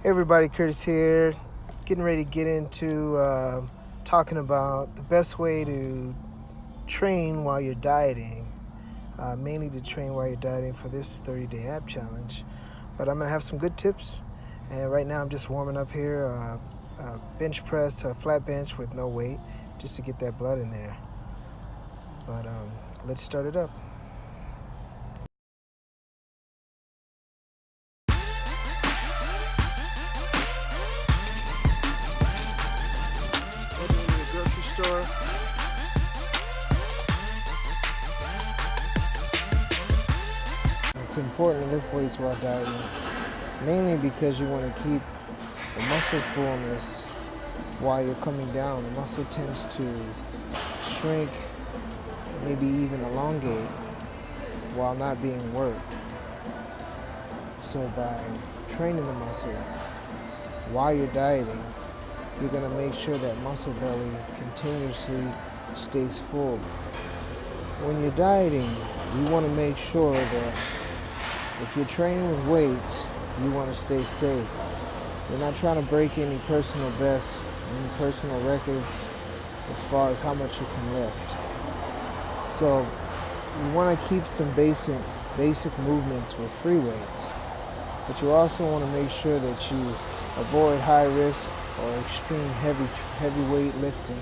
Hey everybody, Curtis here. Getting ready to get into talking about the best way to train while you're dieting, mainly to train while you're dieting for this 30-day ab challenge. But I'm going to have some good tips. And right now I'm just warming up here, bench press, flat bench with no weight, just to get that blood in there. But let's start it up. Heading into the grocery store. It's important to lift weights while dieting, mainly because you want to keep the muscle fullness while you're coming down. The muscle tends to shrink, maybe even elongate, while not being worked. So by training the muscle while you're dieting, you're going to make sure that muscle belly continuously stays full. When you're dieting, you want to make sure that if you're training with weights, you want to stay safe. You're not trying to break any personal bests, any personal records as far as how much you can lift. So you want to keep some basic movements with free weights, but you also want to make sure that you avoid high risk or extreme heavy weight lifting,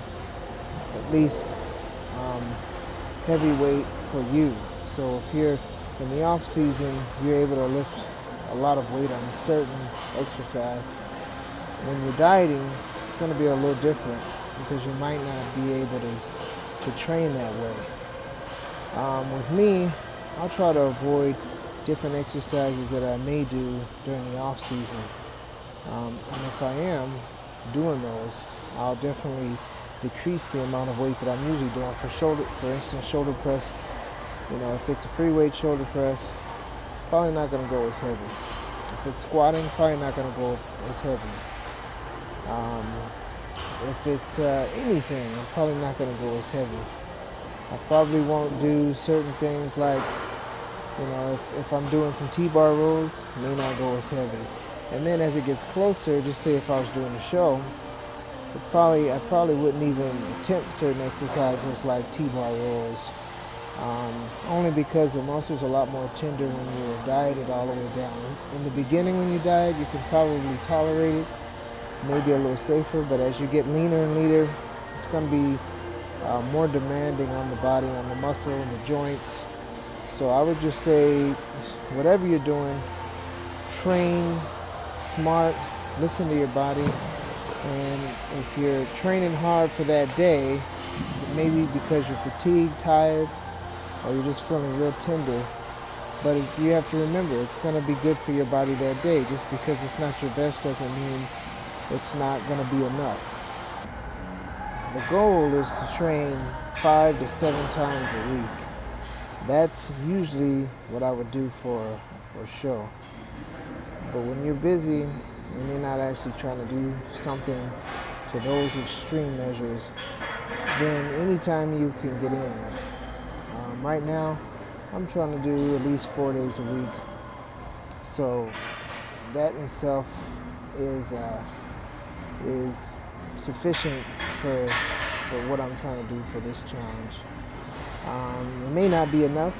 at least heavy weight for you. So if you're in the off season, you're able to lift a lot of weight on a certain exercise. When you're dieting, it's going to be a little different because you might not be able to train that way. With me, I'll try to avoid different exercises that I may do during the off season. And if I am doing those, I'll definitely decrease the amount of weight that I'm usually doing. For instance, shoulder press. If it's a free weight shoulder press, probably not going to go as heavy. If it's squatting, probably not going to go as heavy. If it's anything, I'm probably not going to go as heavy. I probably won't do certain things like, if I'm doing some T-bar rows, may not go as heavy. And then as it gets closer, just say if I was doing a show, I probably wouldn't even attempt certain exercises like T-bar rows. Only because the muscles are a lot more tender when you're dieted all the way down. In the beginning when you diet, you can probably tolerate it, maybe a little safer, but as you get leaner and leaner, it's going to be more demanding on the body, on the muscle, and the joints. So I would just say, whatever you're doing, train smart, listen to your body, and if you're training hard for that day, maybe because you're fatigued, tired, or you're just feeling real tender, but you have to remember it's going to be good for your body that day. Just because it's not your best doesn't mean it's not going to be enough. The goal is to train 5 to 7 times a week. That's usually what I would do for a show. But when you're busy and you're not actually trying to do something to those extreme measures, then anytime you can get in. Right now, I'm trying to do at least 4 days a week. So that in itself is sufficient for what I'm trying to do for this challenge. It may not be enough,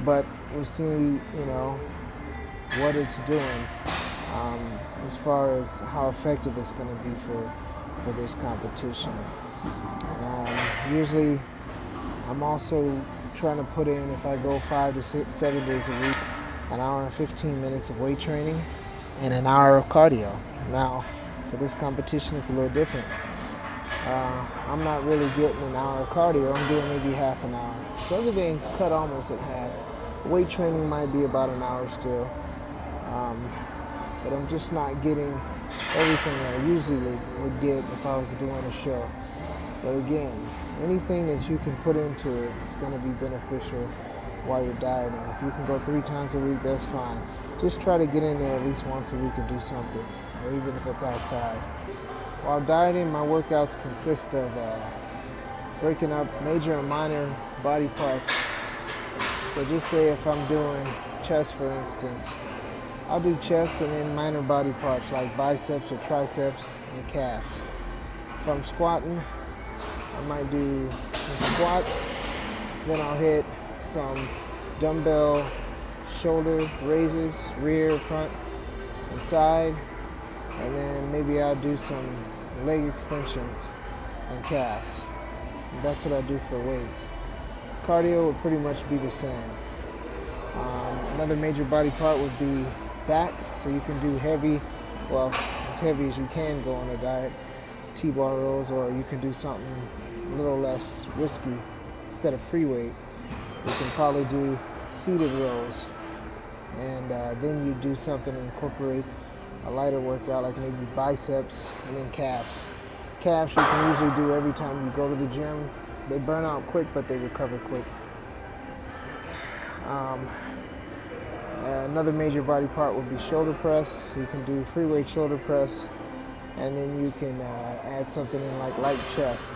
but we'll see, what it's doing as far as how effective it's going to be for this competition. Usually, I'm also trying to put in, if I go 5 to 7 days a week, an hour and 15 minutes of weight training and an hour of cardio. Now, for this competition, it's a little different. I'm not really getting an hour of cardio. I'm doing maybe half an hour. So everything's cut almost at half. Weight training might be about an hour still. But I'm just not getting everything I usually would get if I was doing a show. But again, anything that you can put into it is going to be beneficial while you're dieting. If you can go 3 times a week, that's fine. Just try to get in there at least once a week and do something, or even if it's outside. While dieting, my workouts consist of breaking up major and minor body parts. So just say if I'm doing chest, for instance, I'll do chest and then minor body parts like biceps or triceps and calves. If I'm squatting, I might do some squats, then I'll hit some dumbbell shoulder raises, rear, front, and side, and then maybe I'll do some leg extensions and calves. And that's what I do for weights. Cardio would pretty much be the same. Another major body part would be back, so you can do heavy, well, as heavy as you can go on a diet, T-bar rows, or you can do something a little less risky. Instead of free weight, you can probably do seated rows, and then you do something to incorporate a lighter workout like maybe biceps and then calves. Calves you can usually do every time you go to the gym. They burn out quick, but they recover quick. Another major body part would be shoulder press. You can do free weight shoulder press, and then you can add something in like light chest.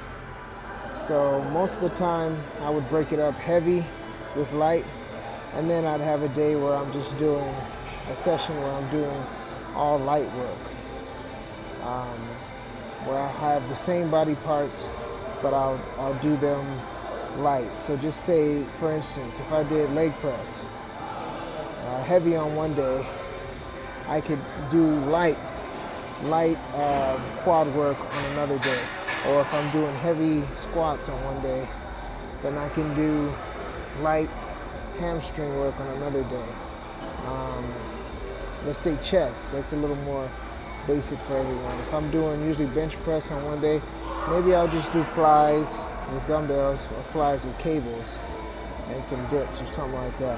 So most of the time I would break it up heavy with light, and then I'd have a day where I'm just doing a session where I'm doing all light work, where I have the same body parts, but I'll do them light. So just say, for instance, if I did leg press, heavy on one day, I could do light quad work on another day. Or if I'm doing heavy squats on one day, then I can do light hamstring work on another day. Let's say chest, that's a little more basic for everyone. If I'm doing usually bench press on one day, maybe I'll just do flies with dumbbells or flies with cables and some dips or something like that.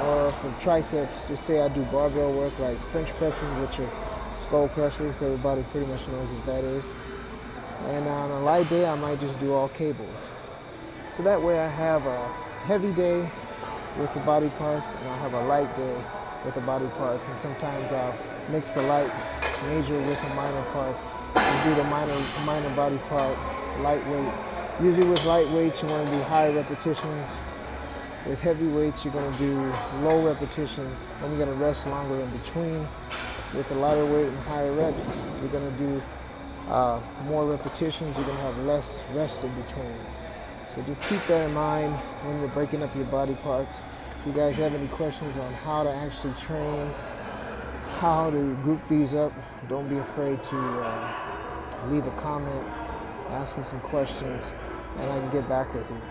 Or for triceps, just say I do barbell work like French presses, which are skull crushers. Everybody pretty much knows what that is. And on a light day, I might just do all cables. So that way I have a heavy day with the body parts, and I'll have a light day with the body parts. And sometimes I'll mix the light major with a minor part and do the minor body part lightweight. Usually with light weights, you want to do high repetitions. With heavy weights, you're going to do low repetitions, and you're going to rest longer in between. With the lighter weight and higher reps, you're going to do more repetitions. You're going to have less rest in between. So just keep that in mind when you're breaking up your body parts. If you guys have any questions on how to actually train, how to group these up, don't be afraid to leave a comment, ask me some questions, and I can get back with you.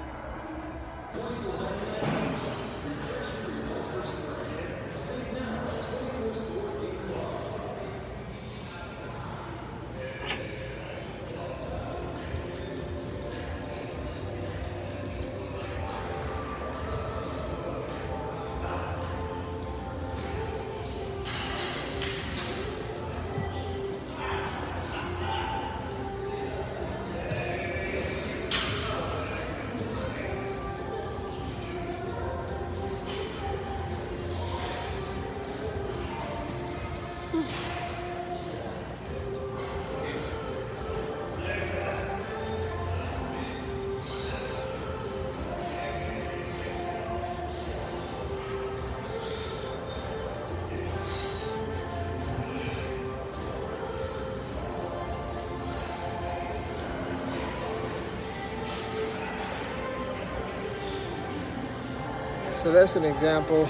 So that's an example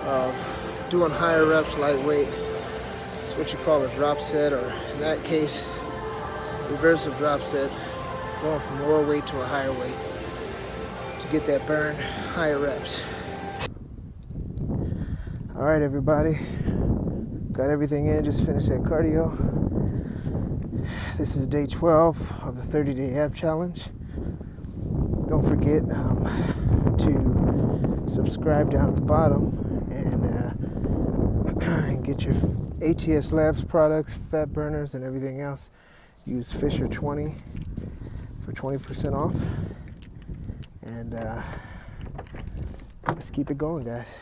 of doing higher reps, lightweight. It's what you call a drop set, or in that case, reversive drop set, going from lower weight to a higher weight to get that burn, higher reps. All right, everybody, got everything in, just finished that cardio. This is day 12 of the 30-day ab challenge. Don't forget to subscribe down at the bottom and get your ATS Labs products, fat burners, and everything else. Use Fisher 20 for 20% off. And let's keep it going, guys.